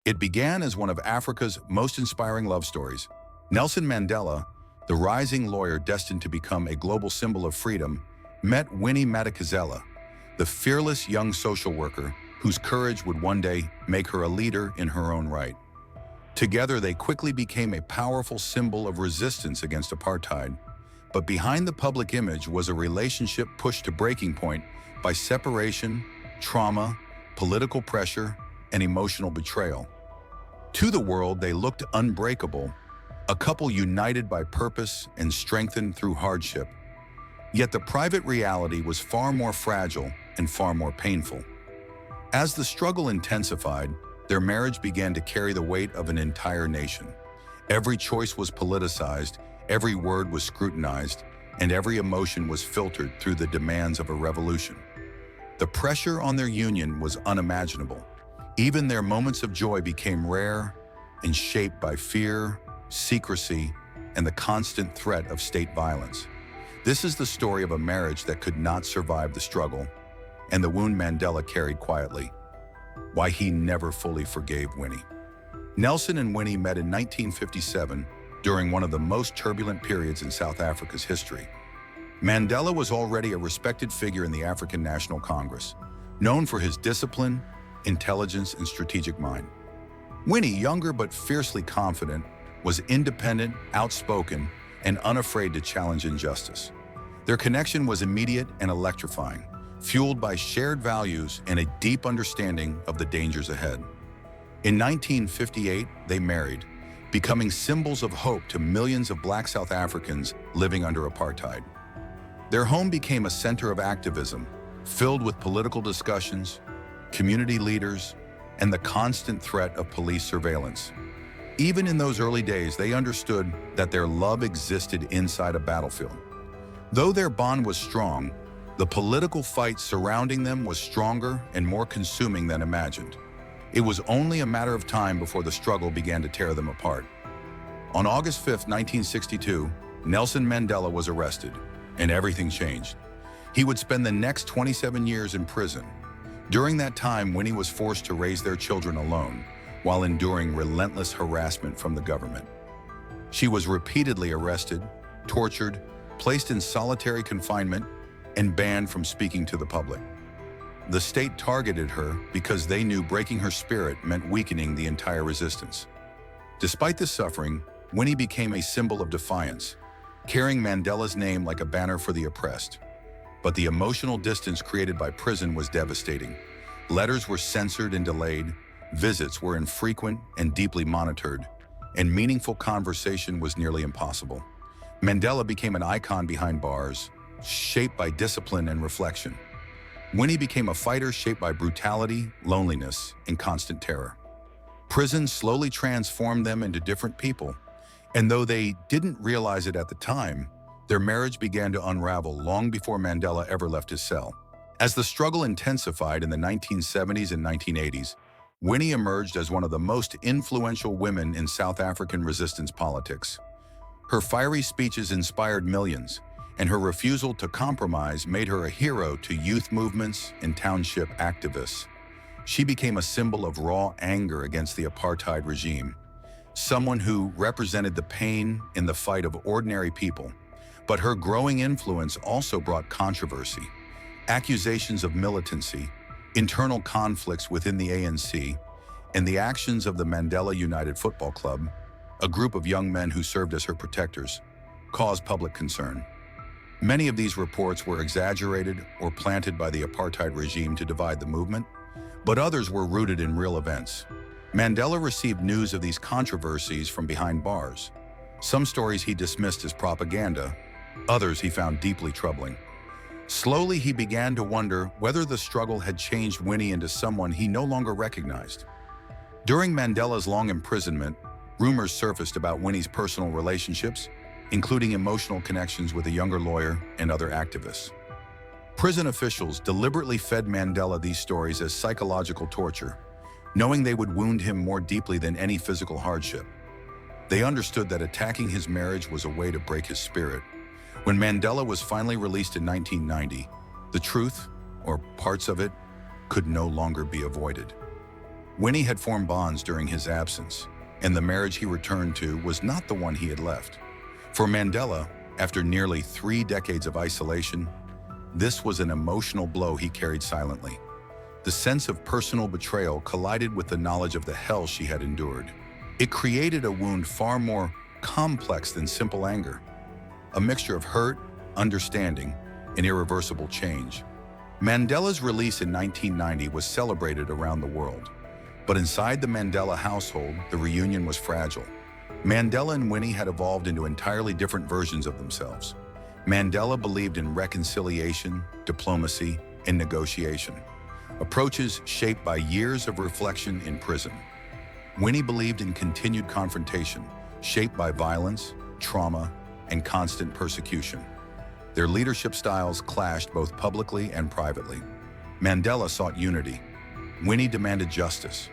It began as one of Africa's most inspiring love stories. Nelson Mandela, the rising lawyer destined to become a global symbol of freedom, met Winnie Mandela, the fearless young social worker whose courage would one day make her a leader in her own right. Together, they quickly became a powerful symbol of resistance against apartheid. But behind the public image was a relationship pushed to breaking point by separation, trauma, political pressure, and emotional betrayal. To the world, they looked unbreakable, a couple united by purpose and strengthened through hardship. Yet the private reality was far more fragile and far more painful. As the struggle intensified, their marriage began to carry the weight of an entire nation. Every choice was politicized, every word was scrutinized, and every emotion was filtered through the demands of a revolution. The pressure on their union was unimaginable. Even their moments of joy became rare and shaped by fear, secrecy, and the constant threat of state violence. This is the story of a marriage that could not survive the struggle, and the wound Mandela carried quietly. Why he never fully forgave Winnie. Nelson and Winnie met in 1957 during one of the most turbulent periods in South Africa's history. Mandela was already a respected figure in the African National Congress, known for his discipline, intelligence, and strategic mind. Winnie, younger but fiercely confident, was independent, outspoken, and unafraid to challenge injustice. Their connection was immediate and electrifying, fueled by shared values and a deep understanding of the dangers ahead. In 1958, they married, becoming symbols of hope to millions of Black South Africans living under apartheid. Their home became a center of activism, filled with political discussions, community leaders, and the constant threat of police surveillance. Even in those early days, they understood that their love existed inside a battlefield. Though their bond was strong, the political fight surrounding them was stronger and more consuming than imagined. It was only a matter of time before the struggle began to tear them apart. On August 5, 1962, Nelson Mandela was arrested, and everything changed. He would spend the next 27 years in prison. During that time, Winnie was forced to raise their children alone, while enduring relentless harassment from the government. She was repeatedly arrested, tortured, placed in solitary confinement, and banned from speaking to the public. The state targeted her because they knew breaking her spirit meant weakening the entire resistance. Despite this suffering, Winnie became a symbol of defiance, carrying Mandela's name like a banner for the oppressed. But the emotional distance created by prison was devastating. Letters were censored and delayed, visits were infrequent and deeply monitored, and meaningful conversation was nearly impossible. Mandela became an icon behind bars, shaped by discipline and reflection. Winnie became a fighter shaped by brutality, loneliness, and constant terror. Prison slowly transformed them into different people, and though they didn't realize it at the time, their marriage began to unravel long before Mandela ever left his cell. As the struggle intensified in the 1970s and 1980s, Winnie emerged as one of the most influential women in South African resistance politics. Her fiery speeches inspired millions, and her refusal to compromise made her a hero to youth movements and township activists. She became a symbol of raw anger against the apartheid regime, someone who represented the pain in the fight of ordinary people. But her growing influence also brought controversy, accusations of militancy, internal conflicts within the ANC, and the actions of the Mandela United Football Club, a group of young men who served as her protectors, caused public concern. Many of these reports were exaggerated or planted by the apartheid regime to divide the movement, but others were rooted in real events. Mandela received news of these controversies from behind bars. Some stories he dismissed as propaganda, others he found deeply troubling. Slowly, he began to wonder whether the struggle had changed Winnie into someone he no longer recognized. During Mandela's long imprisonment, rumors surfaced about Winnie's personal relationships, including emotional connections with a younger lawyer and other activists. Prison officials deliberately fed Mandela these stories as psychological torture, knowing they would wound him more deeply than any physical hardship. They understood that attacking his marriage was a way to break his spirit. When Mandela was finally released in 1990, the truth, or parts of it, could no longer be avoided. Winnie had formed bonds during his absence, and the marriage he returned to was not the one he had left. For Mandela, after nearly 3 decades of isolation, this was an emotional blow he carried silently. The sense of personal betrayal collided with the knowledge of the hell she had endured. It created a wound far more complex than simple anger, a mixture of hurt, understanding, and irreversible change. Mandela's release in 1990 was celebrated around the world. But inside the Mandela household, the reunion was fragile. Mandela and Winnie had evolved into entirely different versions of themselves. Mandela believed in reconciliation, diplomacy, and negotiation, approaches shaped by years of reflection in prison. Winnie believed in continued confrontation, shaped by violence, trauma, and constant persecution. Their leadership styles clashed both publicly and privately. Mandela sought unity. Winnie demanded justice.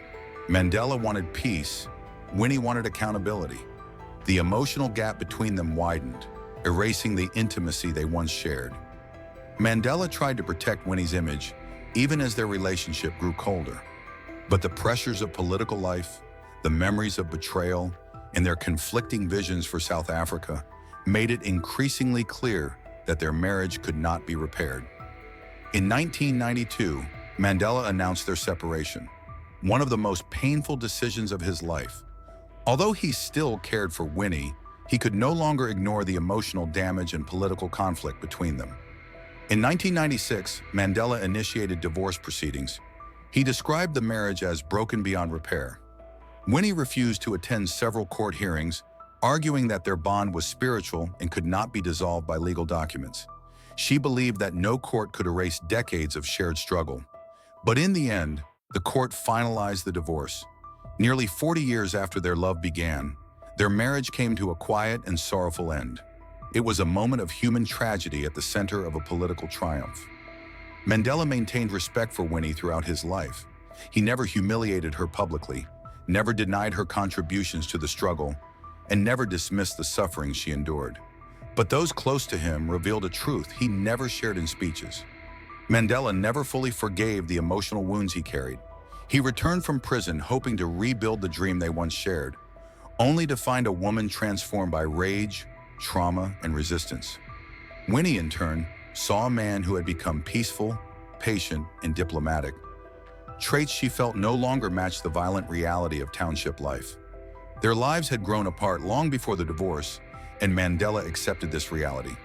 Mandela wanted peace. Winnie wanted accountability. The emotional gap between them widened, erasing the intimacy they once shared. Mandela tried to protect Winnie's image, even as their relationship grew colder. But the pressures of political life, the memories of betrayal, and their conflicting visions for South Africa made it increasingly clear that their marriage could not be repaired. In 1992, Mandela announced their separation, one of the most painful decisions of his life. Although he still cared for Winnie, he could no longer ignore the emotional damage and political conflict between them. In 1996, Mandela initiated divorce proceedings. He described the marriage as broken beyond repair. Winnie refused to attend several court hearings, arguing that their bond was spiritual and could not be dissolved by legal documents. She believed that no court could erase decades of shared struggle. But in the end, the court finalized the divorce. Nearly 40 years after their love began, their marriage came to a quiet and sorrowful end. It was a moment of human tragedy at the center of a political triumph. Mandela maintained respect for Winnie throughout his life. He never humiliated her publicly, never denied her contributions to the struggle, and never dismissed the suffering she endured. But those close to him revealed a truth he never shared in speeches. Mandela never fully forgave the emotional wounds he carried. He returned from prison hoping to rebuild the dream they once shared, only to find a woman transformed by rage, trauma, and resistance. Winnie, in turn, saw a man who had become peaceful, patient, and diplomatic, traits she felt no longer matched the violent reality of township life. Their lives had grown apart long before the divorce, and Mandela accepted this reality.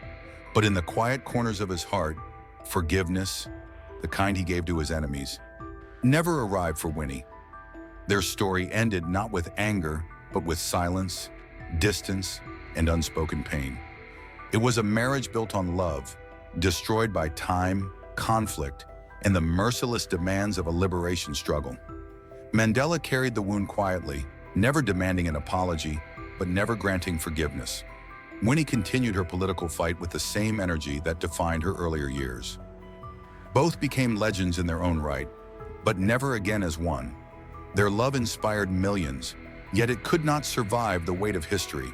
But in the quiet corners of his heart, forgiveness, the kind he gave to his enemies, never arrived for Winnie. Their story ended not with anger, but with silence, distance, and unspoken pain. It was a marriage built on love, destroyed by time, conflict, and the merciless demands of a liberation struggle. Mandela carried the wound quietly, never demanding an apology, but never granting forgiveness. Winnie continued her political fight with the same energy that defined her earlier years. Both became legends in their own right, but never again as one. Their love inspired millions, yet it could not survive the weight of history.